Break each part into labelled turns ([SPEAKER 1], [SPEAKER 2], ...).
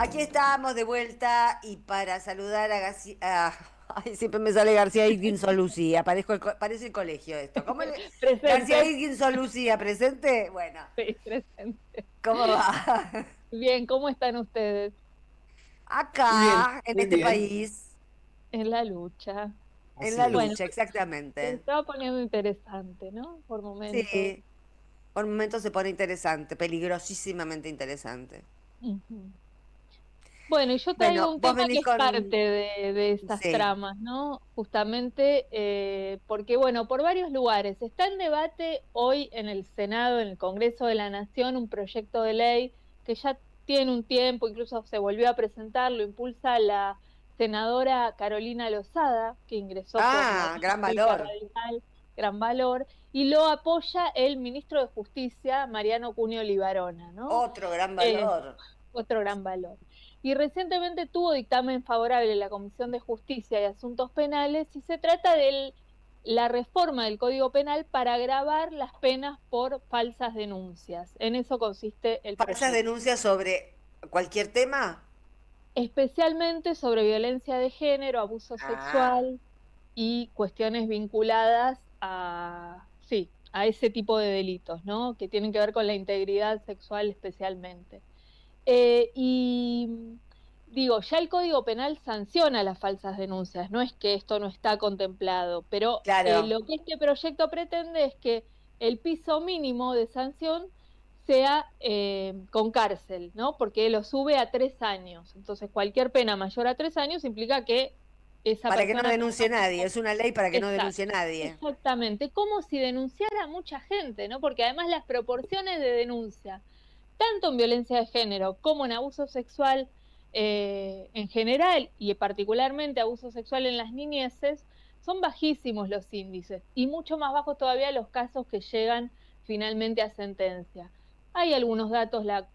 [SPEAKER 1] Aquí estamos de vuelta y para saludar a García. Ay, siempre me sale García Higginson Lucía. Parece el colegio esto. García
[SPEAKER 2] Presente,
[SPEAKER 1] Higginson Lucía, presente. Bueno,
[SPEAKER 2] sí, presente.
[SPEAKER 1] ¿cómo va?
[SPEAKER 2] Bien, ¿cómo están ustedes
[SPEAKER 3] Muy bien,
[SPEAKER 1] Acá, en
[SPEAKER 3] muy
[SPEAKER 1] este
[SPEAKER 3] bien.
[SPEAKER 1] país,
[SPEAKER 2] en la lucha?
[SPEAKER 1] en
[SPEAKER 3] Así
[SPEAKER 1] la
[SPEAKER 2] Bueno,
[SPEAKER 1] lucha,
[SPEAKER 2] se
[SPEAKER 1] exactamente.
[SPEAKER 2] estaba poniendo interesante, ¿no? Por momentos.
[SPEAKER 1] Sí, por momentos se pone interesante, peligrosísimamente interesante.
[SPEAKER 2] Ujú. Bueno, y yo traigo
[SPEAKER 1] Bueno,
[SPEAKER 2] un
[SPEAKER 1] vos
[SPEAKER 2] tema que
[SPEAKER 1] venís
[SPEAKER 2] es parte
[SPEAKER 1] con.
[SPEAKER 2] de estas
[SPEAKER 1] Sí.
[SPEAKER 2] tramas, ¿no? Justamente porque, bueno, por varios lugares. Está en debate hoy en el Senado, en el Congreso de la Nación, un proyecto de ley que ya tiene un tiempo, incluso se volvió a presentar, lo impulsa la senadora Carolina Lozada, que ingresó por la
[SPEAKER 1] Ah,
[SPEAKER 2] Unión
[SPEAKER 1] gran
[SPEAKER 2] Cívica
[SPEAKER 1] valor.
[SPEAKER 2] Radical, Gran Valor, y lo apoya el ministro de Justicia, Mariano Cunio Libarona, ¿no?
[SPEAKER 1] Otro gran
[SPEAKER 2] Eh,
[SPEAKER 1] valor.
[SPEAKER 2] Otro gran valor. Y recientemente tuvo dictamen favorable la Comisión de Justicia y Asuntos Penales y se trata de la reforma del Código Penal para agravar las penas por falsas denuncias. En eso consiste el
[SPEAKER 1] Falsas
[SPEAKER 2] proyecto.
[SPEAKER 1] denuncias sobre cualquier tema.
[SPEAKER 2] Especialmente sobre violencia de género, abuso
[SPEAKER 1] Ah,
[SPEAKER 2] sexual y cuestiones vinculadas a, sí, a ese tipo de delitos, ¿no? Que tienen que ver con la integridad sexual especialmente. Y digo, ya el Código Penal sanciona las falsas denuncias, no es que esto no está contemplado, pero
[SPEAKER 1] claro.
[SPEAKER 2] lo que este proyecto pretende es que el piso mínimo de sanción sea con cárcel, ¿no? Porque lo sube a 3 años. Entonces, cualquier pena mayor a 3 años implica que esa
[SPEAKER 1] Para que no
[SPEAKER 2] persona
[SPEAKER 1] denuncie
[SPEAKER 2] tenga
[SPEAKER 1] nadie.
[SPEAKER 2] como.
[SPEAKER 1] Es una ley para que no
[SPEAKER 2] Exacto.
[SPEAKER 1] denuncie nadie.
[SPEAKER 2] Exactamente, como si denunciara a mucha gente, ¿no? Porque además las proporciones de denuncia tanto en violencia de género como en abuso sexual en general y particularmente abuso sexual en las niñeces, son bajísimos los índices y mucho más bajos todavía los casos que llegan finalmente a sentencia. Hay algunos datos, la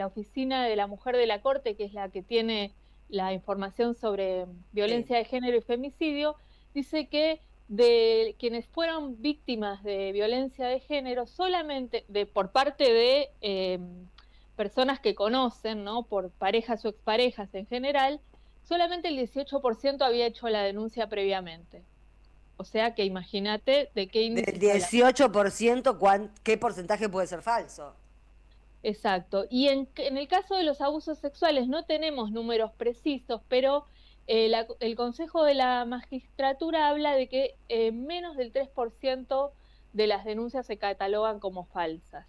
[SPEAKER 2] Oficina de la Mujer de la Corte, que es la que tiene la información sobre
[SPEAKER 1] Sí.
[SPEAKER 2] violencia de género y femicidio, dice que de quienes fueron víctimas de violencia de género, solamente por parte de personas que conocen, ¿no? Por parejas o exparejas en general, solamente el 18% había hecho la denuncia previamente. O sea que imagínate de qué
[SPEAKER 1] Del
[SPEAKER 2] índices hablamos.
[SPEAKER 1] 18%, ¿qué porcentaje puede ser falso?
[SPEAKER 2] Exacto. Y en el caso de los abusos sexuales no tenemos números precisos, pero el Consejo de la Magistratura habla de que menos del 3% de las denuncias se catalogan como falsas.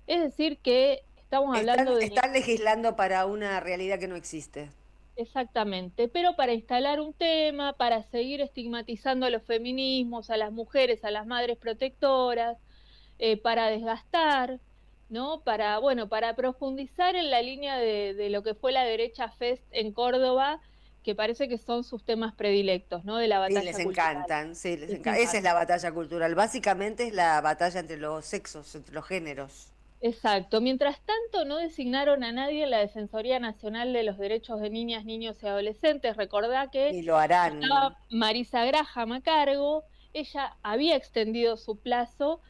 [SPEAKER 2] Es decir, que estamos
[SPEAKER 1] Están,
[SPEAKER 2] hablando de.
[SPEAKER 1] están legislando para una realidad que no existe.
[SPEAKER 2] Exactamente, pero para instalar un tema, para seguir estigmatizando a los feminismos, a las mujeres, a las madres protectoras, para desgastar, ¿no? Bueno, para profundizar en la línea de lo que fue la derecha FEST en Córdoba, que parece que son sus temas predilectos, ¿no? De la
[SPEAKER 1] Sí, les
[SPEAKER 2] batalla cultural.
[SPEAKER 1] encantan, sí, les
[SPEAKER 2] Les
[SPEAKER 1] encanta. Esa es
[SPEAKER 2] encanta.
[SPEAKER 1] la batalla cultural. Básicamente es la batalla entre los sexos, entre los géneros.
[SPEAKER 2] Exacto. Mientras tanto, no designaron a nadie en la Defensoría Nacional de los Derechos de Niñas, Niños y Adolescentes. Recordá que
[SPEAKER 1] Y lo harán.
[SPEAKER 2] estaba Marisa Graham a cargo. Ella había extendido su plazo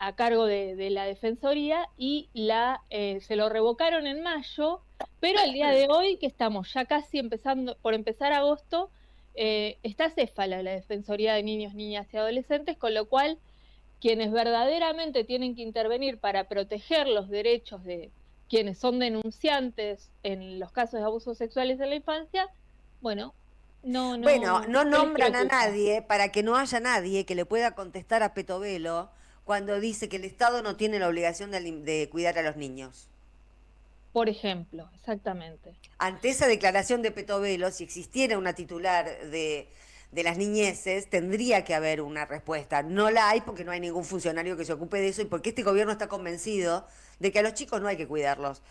[SPEAKER 2] a cargo de la Defensoría y se lo revocaron en mayo, pero el día de hoy, que estamos ya casi empezando, por empezar agosto, está céfala la Defensoría de Niños, Niñas y Adolescentes, con lo cual quienes verdaderamente tienen que intervenir para proteger los derechos de quienes son denunciantes en los casos de abusos sexuales en la infancia, bueno, no,
[SPEAKER 1] Bueno,
[SPEAKER 2] no,
[SPEAKER 1] no
[SPEAKER 2] no les
[SPEAKER 1] nombran a
[SPEAKER 2] preocupa.
[SPEAKER 1] nadie para que no haya nadie que le pueda contestar a Petovelo cuando dice que el Estado no tiene la obligación de cuidar a los niños.
[SPEAKER 2] Por ejemplo, exactamente.
[SPEAKER 1] Ante esa declaración de Petovelo, si existiera una titular de las niñeces, tendría que haber una respuesta. No la hay porque no hay ningún funcionario que se ocupe de eso y porque este gobierno está convencido de que a los chicos no hay que cuidarlos.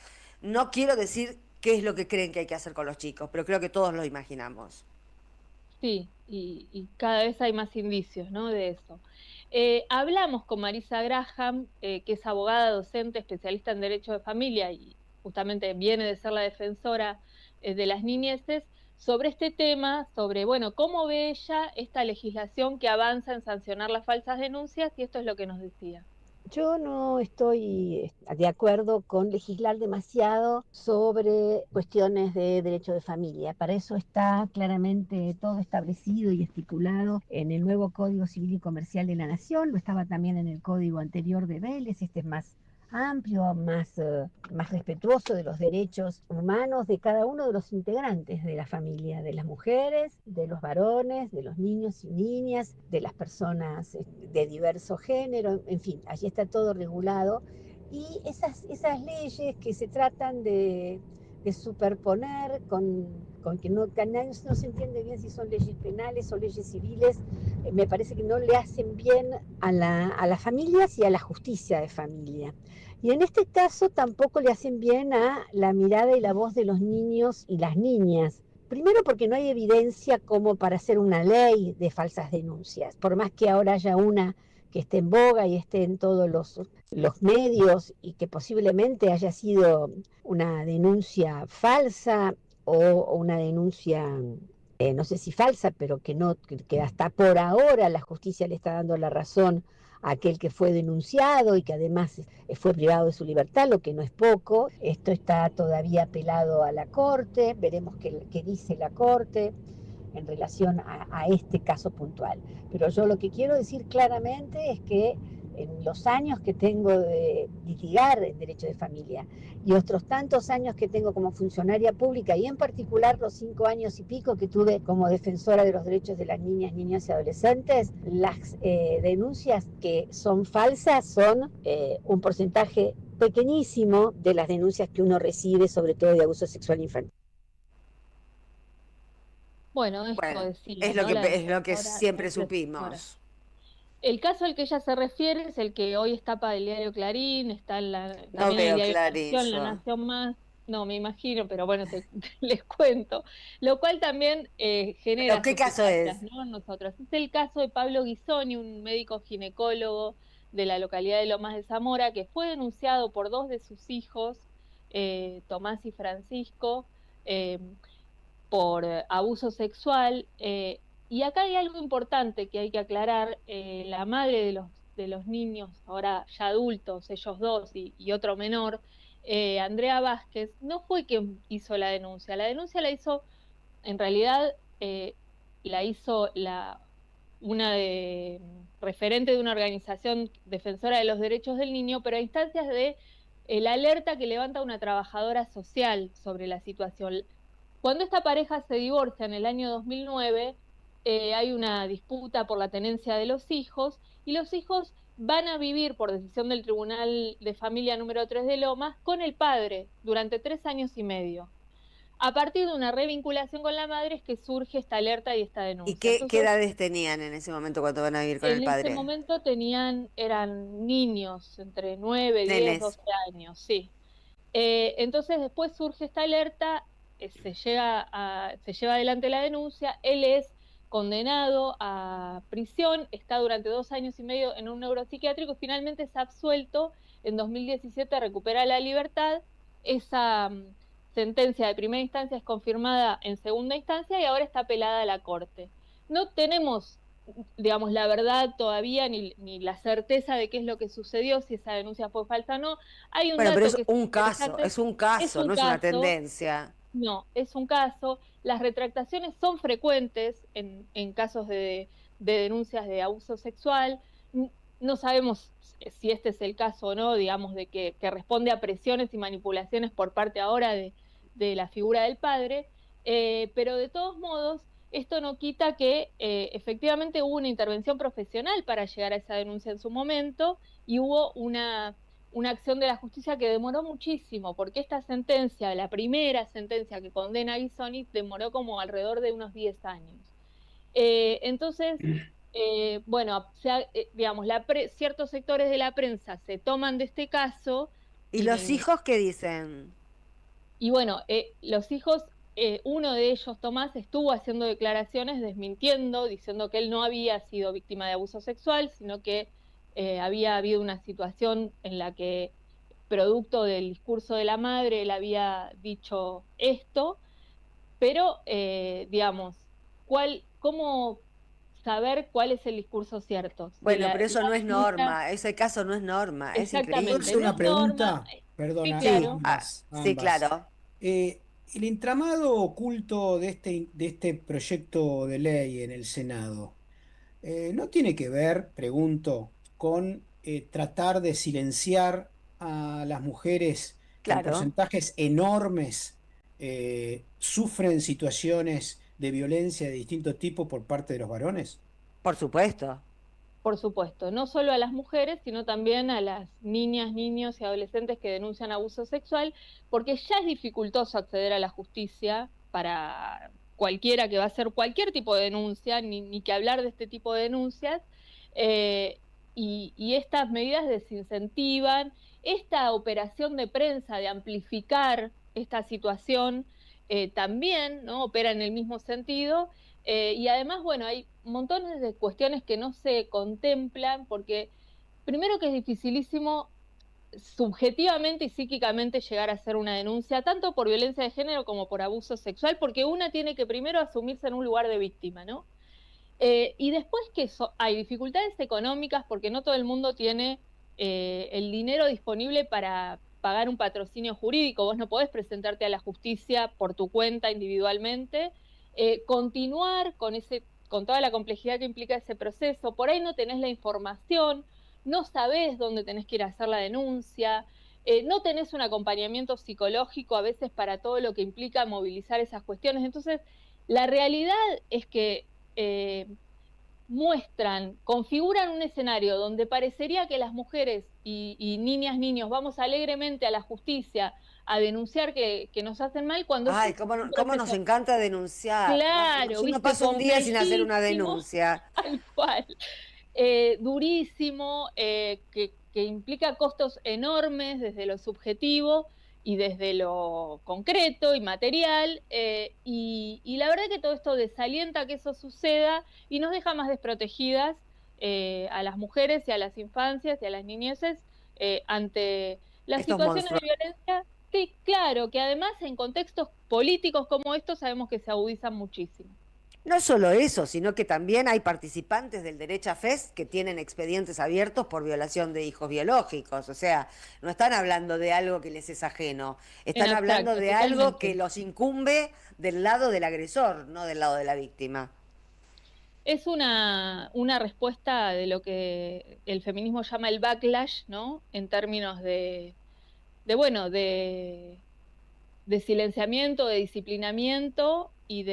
[SPEAKER 1] No quiero decir qué es lo que creen que hay que hacer con los chicos, pero creo que todos lo imaginamos.
[SPEAKER 2] Sí, y cada vez hay más indicios, ¿no? De eso. Hablamos con Marisa Graham, que es abogada, docente, especialista en Derecho de Familia y justamente viene de ser la defensora de las niñeces, sobre este tema, sobre, bueno, cómo ve ella esta legislación que avanza en sancionar las falsas denuncias, y esto es lo que nos decía.
[SPEAKER 4] Yo no estoy de acuerdo con legislar demasiado sobre cuestiones de derecho de familia. Para eso está claramente todo establecido y estipulado en el nuevo Código Civil y Comercial de la Nación. Lo estaba también en el código anterior de Vélez. Este es más amplio, más respetuoso de los derechos humanos de cada uno de los integrantes de la familia, de las mujeres, de los varones, de los niños y niñas, de las personas de diverso género, en fin, allí está todo regulado. Y esas leyes que se tratan de superponer con que nadie no se entiende bien si son leyes penales o leyes civiles, me parece que no le hacen bien a las familias y a la justicia de familia. Y en este caso tampoco le hacen bien a la mirada y la voz de los niños y las niñas. Primero porque no hay evidencia como para hacer una ley de falsas denuncias, por más que ahora haya una que esté en boga y esté en todos los medios y que posiblemente haya sido una denuncia falsa o una denuncia, no sé si falsa, pero que no, que hasta por ahora la justicia le está dando la razón a aquel que fue denunciado y que además fue privado de su libertad, lo que no es poco. Esto está todavía apelado a la Corte, veremos qué dice la Corte en relación a este caso puntual. Pero yo lo que quiero decir claramente es que en los años que tengo de litigar en derecho de familia y otros tantos años que tengo como funcionaria pública y en particular los 5 años y pico que tuve como defensora de los derechos de las niñas, niñas y adolescentes, las denuncias que son falsas son un porcentaje pequeñísimo de las denuncias que uno recibe, sobre todo de abuso sexual infantil.
[SPEAKER 2] Bueno, esto
[SPEAKER 1] Bueno,
[SPEAKER 2] decía, ¿no? La
[SPEAKER 1] es lo que
[SPEAKER 2] defensora,
[SPEAKER 1] siempre
[SPEAKER 2] la defensora.
[SPEAKER 1] supimos.
[SPEAKER 2] El caso al que ella se refiere es el que hoy está para el diario Clarín, está
[SPEAKER 1] No
[SPEAKER 2] también en el
[SPEAKER 1] veo
[SPEAKER 2] diario
[SPEAKER 1] Clarín
[SPEAKER 2] La
[SPEAKER 1] yo.
[SPEAKER 2] Nación Más. No, me imagino, pero bueno, les cuento. Lo cual también
[SPEAKER 1] ¿Pero
[SPEAKER 2] genera
[SPEAKER 1] qué caso
[SPEAKER 2] suspicacias,
[SPEAKER 1] es?
[SPEAKER 2] ¿no? En nosotros. Es el caso de Pablo Guisoni, un médico ginecólogo de la localidad de Lomas de Zamora, que fue denunciado por dos de sus hijos, Tomás y Francisco, eh, por abuso sexual. Y acá hay algo importante que hay que aclarar. La madre de los niños, ahora ya adultos, ellos dos y otro menor, Andrea Vázquez, no fue quien hizo la denuncia la hizo, en realidad, la hizo una referente de una organización defensora de los derechos del niño, pero a instancias de la alerta que levanta una trabajadora social sobre la situación. Cuando esta pareja se divorcia en el año 2009, hay una disputa por la tenencia de los hijos y los hijos van a vivir por decisión del Tribunal de Familia número 3 de Lomas con el padre durante 3 años y medio. A partir de una revinculación con la madre es que surge esta alerta y esta
[SPEAKER 1] ¿Y
[SPEAKER 2] denuncia.
[SPEAKER 1] qué
[SPEAKER 2] Entonces,
[SPEAKER 1] edades tenían en ese momento cuando van a vivir con el
[SPEAKER 2] en ese
[SPEAKER 1] padre?
[SPEAKER 2] momento eran niños, entre 9, 10,
[SPEAKER 1] Nenes.
[SPEAKER 2] 12 años, sí. Entonces después surge esta alerta, se lleva adelante la denuncia, él es condenado a prisión, está durante 2 años y medio en un neuropsiquiátrico y finalmente es absuelto. En 2017 recupera la libertad. Esa sentencia de primera instancia es confirmada en segunda instancia y ahora está apelada a la Corte. No tenemos, digamos, la verdad todavía ni la certeza de qué es lo que sucedió, si esa denuncia fue falsa o no. Hay un
[SPEAKER 1] Bueno, pero
[SPEAKER 2] dato
[SPEAKER 1] es
[SPEAKER 2] que es
[SPEAKER 1] un caso,
[SPEAKER 2] interesante, es un
[SPEAKER 1] no es una
[SPEAKER 2] caso,
[SPEAKER 1] tendencia.
[SPEAKER 2] no, es un caso. Las retractaciones son frecuentes en casos de denuncias de abuso sexual. No sabemos si este es el caso o no, digamos, de que responde a presiones y manipulaciones por parte ahora de la figura del padre, pero de todos modos, esto no quita que efectivamente hubo una intervención profesional para llegar a esa denuncia en su momento y hubo una acción de la justicia que demoró muchísimo, porque esta sentencia, la primera sentencia que condena a Guisoni, demoró como alrededor de unos 10 años. Entonces, bueno, digamos, ciertos sectores de la prensa se toman de este caso
[SPEAKER 1] ¿Y los
[SPEAKER 2] y,
[SPEAKER 1] hijos qué dicen?
[SPEAKER 2] y bueno, los hijos, uno de ellos, Tomás, estuvo haciendo declaraciones desmintiendo, diciendo que él no había sido víctima de abuso sexual, sino que había habido una situación en la que, producto del discurso de la madre, él había dicho esto, pero, digamos, cómo saber cuál es el discurso cierto. Si
[SPEAKER 1] Bueno, pero eso
[SPEAKER 2] la
[SPEAKER 1] no es
[SPEAKER 2] denuncia,
[SPEAKER 1] norma, ese caso no es norma, es
[SPEAKER 5] ¿Puedo
[SPEAKER 1] increíble.
[SPEAKER 2] exactamente,
[SPEAKER 5] hacer
[SPEAKER 2] no
[SPEAKER 5] una
[SPEAKER 2] es norma.
[SPEAKER 5] pregunta?
[SPEAKER 2] Sí,
[SPEAKER 5] Perdona,
[SPEAKER 2] claro.
[SPEAKER 1] Sí,
[SPEAKER 5] ambas.
[SPEAKER 1] claro.
[SPEAKER 5] El entramado oculto de este proyecto de ley en el Senado, ¿no tiene que ver, pregunto, con tratar de silenciar a las mujeres que en
[SPEAKER 1] Claro,
[SPEAKER 5] porcentajes enormes sufren situaciones de violencia de distinto tipo por parte de los varones?
[SPEAKER 1] por supuesto.
[SPEAKER 2] Por supuesto, no solo a las mujeres, sino también a las niñas, niños y adolescentes que denuncian abuso sexual, porque ya es dificultoso acceder a la justicia para cualquiera que va a hacer cualquier tipo de denuncia, ni que hablar de este tipo de denuncias, eh, y estas medidas desincentivan esta operación de prensa de amplificar esta situación, también, ¿no? Opera en el mismo sentido. Y además, bueno, hay montones de cuestiones que no se contemplan porque primero que es dificilísimo subjetivamente y psíquicamente llegar a hacer una denuncia, tanto por violencia de género como por abuso sexual, porque una tiene que primero asumirse en un lugar de víctima, ¿no? Y después que hay dificultades económicas porque no todo el mundo tiene el dinero disponible para pagar un patrocinio jurídico. Vos no podés presentarte a la justicia por tu cuenta individualmente, continuar con toda la complejidad que implica ese proceso. Por ahí no tenés la información, no sabés dónde tenés que ir a hacer la denuncia, no tenés un acompañamiento psicológico a veces para todo lo que implica movilizar esas cuestiones. Entonces, la realidad es que eh, configuran un escenario donde parecería que las mujeres y niñas, niños vamos alegremente a la justicia a denunciar que nos hacen mal cuando es
[SPEAKER 1] Ay,
[SPEAKER 2] un
[SPEAKER 1] cómo nos
[SPEAKER 2] proceso
[SPEAKER 1] encanta denunciar.
[SPEAKER 2] claro,
[SPEAKER 1] Yo no
[SPEAKER 2] viste,
[SPEAKER 1] paso un día sin hacer una
[SPEAKER 2] complejísimo,
[SPEAKER 1] denuncia.
[SPEAKER 2] tal cual, durísimo, que implica costos enormes desde lo subjetivo y desde lo concreto y material, y la verdad que todo esto desalienta que eso suceda y nos deja más desprotegidas a las mujeres y a las infancias y a las niñeces ante las
[SPEAKER 1] Estos
[SPEAKER 2] situaciones de
[SPEAKER 1] monstruos.
[SPEAKER 2] violencia. Sí, claro, que además en contextos políticos como estos sabemos que se agudizan muchísimo.
[SPEAKER 1] No solo eso, sino que también hay participantes del Derecha Fest que tienen expedientes abiertos por violación de hijos biológicos. O sea, no están hablando de algo que les es ajeno,
[SPEAKER 2] En
[SPEAKER 1] están hablando
[SPEAKER 2] abstracto,
[SPEAKER 1] de algo que
[SPEAKER 2] totalmente.
[SPEAKER 1] los incumbe del lado del agresor, no del lado de la víctima.
[SPEAKER 2] Es una respuesta de lo que el feminismo llama el backlash, ¿no? En términos bueno, de silenciamiento, de disciplinamiento y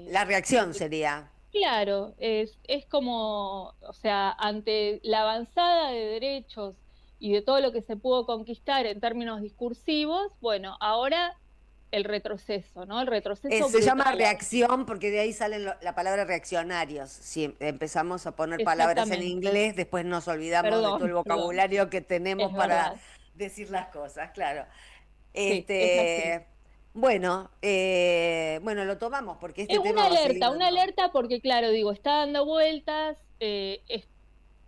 [SPEAKER 1] La reacción sería.
[SPEAKER 2] claro, es como, o sea, ante la avanzada de derechos y de todo lo que se pudo conquistar en términos discursivos, bueno, ahora el retroceso, ¿no? El retroceso
[SPEAKER 1] Se llama
[SPEAKER 2] brutal.
[SPEAKER 1] reacción porque de ahí sale la palabra reaccionarios. Si empezamos a poner palabras en
[SPEAKER 2] Exactamente,
[SPEAKER 1] inglés, después nos olvidamos de todo el
[SPEAKER 2] perdón, perdón,
[SPEAKER 1] vocabulario que
[SPEAKER 2] es
[SPEAKER 1] tenemos para
[SPEAKER 2] verdad.
[SPEAKER 1] decir las cosas, claro.
[SPEAKER 2] Sí, es así.
[SPEAKER 1] Este, bueno, lo tomamos porque este
[SPEAKER 2] Es
[SPEAKER 1] tema va a seguir
[SPEAKER 2] una
[SPEAKER 1] dando.
[SPEAKER 2] alerta porque, claro, digo, está dando vueltas,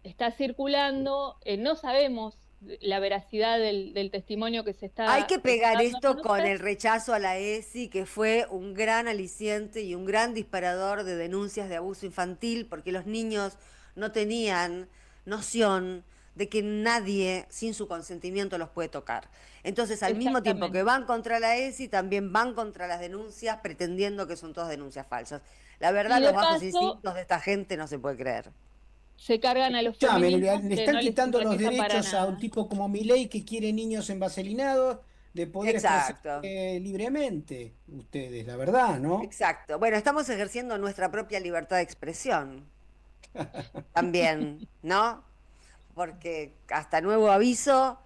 [SPEAKER 2] está circulando, no sabemos la veracidad del testimonio
[SPEAKER 1] Hay que
[SPEAKER 2] que se está
[SPEAKER 1] pegar
[SPEAKER 2] dando a
[SPEAKER 1] esto con
[SPEAKER 2] conocer.
[SPEAKER 1] el rechazo a la ESI, que fue un gran aliciente y un gran disparador de denuncias de abuso infantil, porque los niños no tenían noción de que nadie sin su consentimiento los puede tocar. Entonces, al mismo tiempo que
[SPEAKER 2] Exactamente.
[SPEAKER 1] van contra la ESI, también van contra las denuncias, pretendiendo que son todas denuncias falsas. La
[SPEAKER 2] Y
[SPEAKER 1] verdad, los
[SPEAKER 2] de
[SPEAKER 1] bajos
[SPEAKER 2] paso,
[SPEAKER 1] instintos de esta gente no se puede creer.
[SPEAKER 2] se cargan a los
[SPEAKER 5] Escuchame,
[SPEAKER 2] feminismos
[SPEAKER 5] le
[SPEAKER 2] que
[SPEAKER 5] están
[SPEAKER 2] no les
[SPEAKER 5] quitando los
[SPEAKER 2] simpatizan para
[SPEAKER 5] derechos a un
[SPEAKER 2] nada.
[SPEAKER 5] tipo como Milei que quiere niños envaselinados de poder expresarse
[SPEAKER 1] Exacto.
[SPEAKER 5] libremente, ustedes, la verdad, ¿no?
[SPEAKER 1] Exacto. Bueno, estamos ejerciendo nuestra propia libertad de expresión también, ¿no? Porque hasta nuevo aviso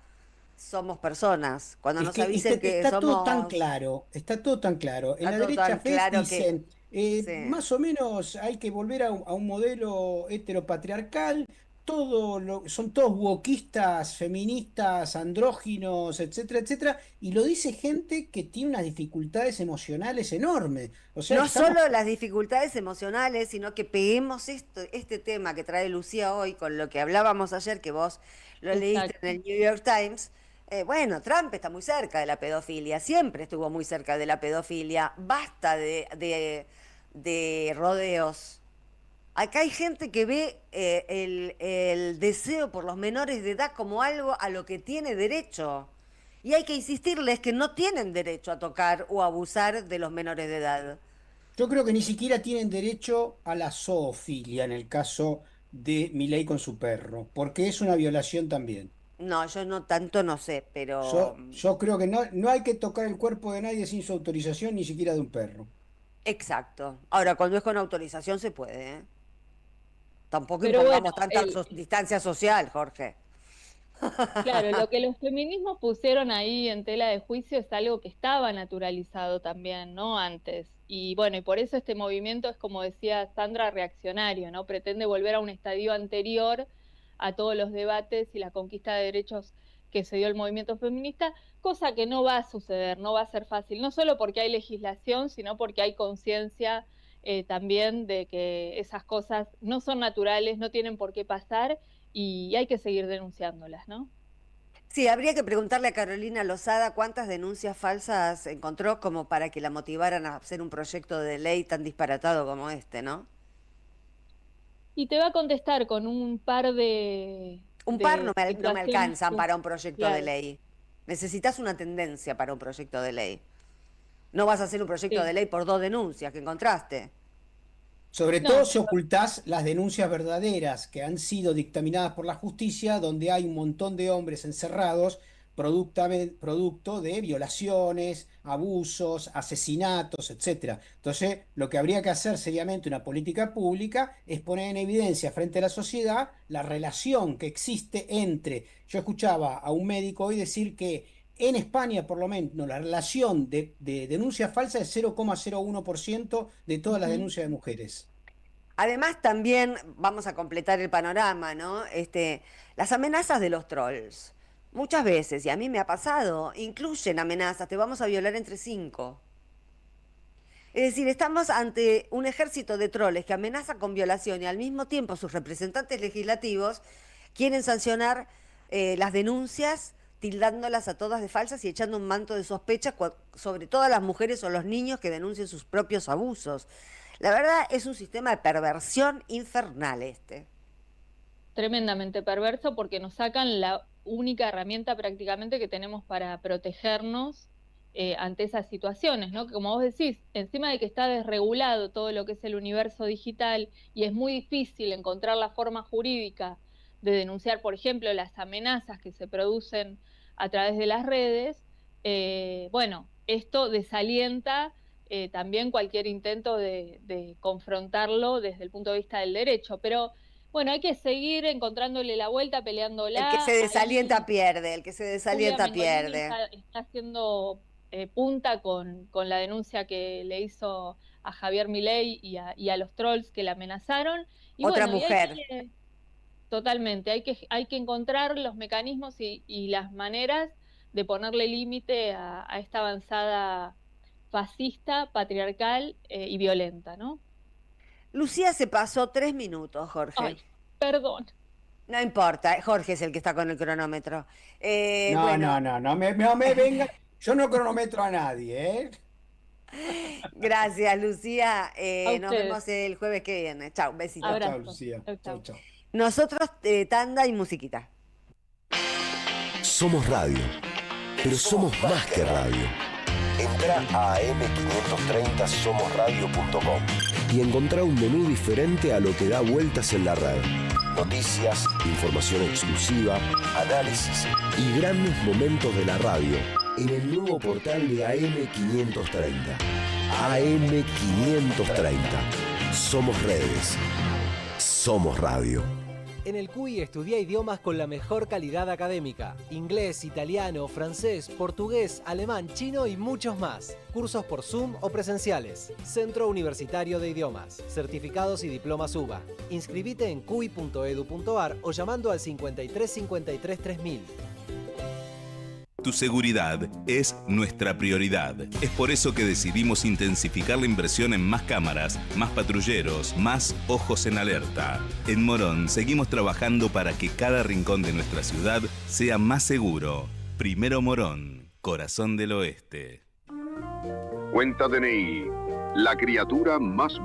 [SPEAKER 1] somos personas. Cuando
[SPEAKER 5] Es
[SPEAKER 1] nos
[SPEAKER 5] que
[SPEAKER 1] avisen que
[SPEAKER 5] está todo tan
[SPEAKER 1] somos,
[SPEAKER 5] claro, está todo tan claro. En
[SPEAKER 1] está
[SPEAKER 5] la
[SPEAKER 1] todo
[SPEAKER 5] derecha
[SPEAKER 1] tan
[SPEAKER 5] FES
[SPEAKER 1] claro que
[SPEAKER 5] dicen,
[SPEAKER 1] sí.
[SPEAKER 5] más o menos hay que volver a un modelo heteropatriarcal, son todos wokistas, feministas, andróginos, etcétera, etcétera, y lo dice gente que tiene unas dificultades emocionales enormes. O sea,
[SPEAKER 1] No
[SPEAKER 5] estamos...
[SPEAKER 1] solo las dificultades emocionales, sino que peguemos este tema que trae Lucía hoy con lo que hablábamos ayer, que vos lo leíste en
[SPEAKER 2] Exacto.
[SPEAKER 1] el New York Times. Bueno, Trump está muy cerca de la pedofilia, siempre estuvo muy cerca de la pedofilia. Basta de rodeos. Acá hay gente que ve el deseo por los menores de edad como algo a lo que tiene derecho. Y hay que insistirles que no tienen derecho a tocar o abusar de los menores de edad.
[SPEAKER 5] Yo creo que ni siquiera tienen derecho a la zoofilia en el caso de Milei con su perro, porque es una violación también.
[SPEAKER 1] No, yo no tanto no sé, pero
[SPEAKER 5] Yo creo que no hay que tocar el cuerpo de nadie sin su autorización, ni siquiera de un perro.
[SPEAKER 1] exacto. Ahora, cuando es con autorización se puede, ¿eh? Tampoco
[SPEAKER 2] Pero bueno,
[SPEAKER 1] impongamos tanta distancia social, Jorge.
[SPEAKER 2] claro, lo que los feminismos pusieron ahí en tela de juicio es algo que estaba naturalizado también, ¿no? Antes. Y bueno, y por eso este movimiento es, como decía Sandra, reaccionario, ¿no? Pretende volver a un estadio anterior a todos los debates y la conquista de derechos que se dio el movimiento feminista, cosa que no va a suceder, no va a ser fácil, no solo porque hay legislación, sino porque hay conciencia también de que esas cosas no son naturales, no tienen por qué pasar y hay que seguir denunciándolas, ¿no?
[SPEAKER 1] Sí, habría que preguntarle a Carolina Lozada cuántas denuncias falsas encontró como para que la motivaran a hacer un proyecto de ley tan disparatado como este, ¿no?
[SPEAKER 2] Y te va a contestar con un par
[SPEAKER 1] Un par no
[SPEAKER 2] de
[SPEAKER 1] no me
[SPEAKER 2] situaciones
[SPEAKER 1] alcanzan para un proyecto de
[SPEAKER 2] claro,
[SPEAKER 1] ley. Necesitas una tendencia para un proyecto de ley. No vas a hacer un proyecto
[SPEAKER 2] sí.
[SPEAKER 1] de ley por 2 denuncias que encontraste.
[SPEAKER 5] Sobre
[SPEAKER 2] No,
[SPEAKER 5] todo si ocultás las denuncias verdaderas que han sido dictaminadas por la justicia, donde hay un montón de hombres encerrados producto de violaciones, abusos, asesinatos, etcétera. Entonces, lo que habría que hacer seriamente una política pública es poner en evidencia frente a la sociedad la relación que existe entre, yo escuchaba a un médico hoy decir que en España, por lo menos, la relación de denuncia falsa es 0,01% de todas las
[SPEAKER 2] ujú.
[SPEAKER 5] denuncias de mujeres.
[SPEAKER 1] Además, también vamos a completar el panorama, ¿no? Las amenazas de los trolls. Muchas veces, y a mí me ha pasado, incluyen amenazas, te vamos a violar entre 5. Es decir, estamos ante un ejército de troles que amenaza con violación y al mismo tiempo sus representantes legislativos quieren sancionar las denuncias, tildándolas a todas de falsas y echando un manto de sospecha sobre todas las mujeres o los niños que denuncien sus propios abusos. La verdad es un sistema de perversión infernal este.
[SPEAKER 2] Tremendamente perverso porque nos sacan la única herramienta prácticamente que tenemos para protegernos ante esas situaciones, ¿no? Que como vos decís, encima de que está desregulado todo lo que es el universo digital y es muy difícil encontrar la forma jurídica de denunciar, por ejemplo, las amenazas que se producen a través de las redes, bueno, esto desalienta también cualquier intento de confrontarlo desde el punto de vista del derecho, pero bueno, hay que seguir encontrándole la vuelta,
[SPEAKER 1] El que
[SPEAKER 2] peleándola.
[SPEAKER 1] se desalienta
[SPEAKER 2] Ahí
[SPEAKER 1] pierde, el que se
[SPEAKER 2] Julia
[SPEAKER 1] desalienta
[SPEAKER 2] Mengolini
[SPEAKER 1] pierde.
[SPEAKER 2] está haciendo punta con la denuncia que le hizo a Javier Milei y a los trolls que la amenazaron. Y
[SPEAKER 1] Otra
[SPEAKER 2] bueno, y hay
[SPEAKER 1] mujer.
[SPEAKER 2] que, totalmente, hay que encontrar los mecanismos y las maneras de ponerle límite a esta avanzada fascista, patriarcal y violenta, ¿no?
[SPEAKER 1] Lucía se pasó 3 minutos, Jorge.
[SPEAKER 2] Ay, perdón.
[SPEAKER 1] No importa, Jorge es el que está con el cronómetro.
[SPEAKER 5] No,
[SPEAKER 1] Bueno,
[SPEAKER 5] no, no, no me venga. Yo no cronometro a nadie, ¿eh?
[SPEAKER 1] gracias, Lucía.
[SPEAKER 2] A
[SPEAKER 1] Nos
[SPEAKER 2] ustedes.
[SPEAKER 1] vemos el jueves que viene. Chao, besito.
[SPEAKER 5] Chao, chao,
[SPEAKER 2] Abrazo.
[SPEAKER 5] Lucía.
[SPEAKER 2] Chau,
[SPEAKER 5] Chao,
[SPEAKER 2] chau.
[SPEAKER 5] chao.
[SPEAKER 1] Nosotros, tanda y musiquita.
[SPEAKER 6] Somos radio, pero somos más que radio. Entra a am530somosradio.com y encontrá un menú diferente a lo que da vueltas en la red. Noticias, información exclusiva, análisis y grandes momentos de la radio en el nuevo portal de AM530. AM530. Somos redes. Somos radio.
[SPEAKER 7] En el CUI estudia idiomas con la mejor calidad académica. Inglés, italiano, francés, portugués, alemán, chino y muchos más. Cursos por Zoom o presenciales. Centro Universitario de Idiomas. Certificados y diplomas UBA. Inscribite en cui.edu.ar o llamando al 53 53 3000.
[SPEAKER 8] Tu seguridad es nuestra prioridad. Es por eso que decidimos intensificar la inversión en más cámaras, más patrulleros, más ojos en alerta. En Morón seguimos trabajando para que cada rincón de nuestra ciudad sea más seguro. Primero Morón, corazón del oeste.
[SPEAKER 9] Cuenta DNI, la criatura más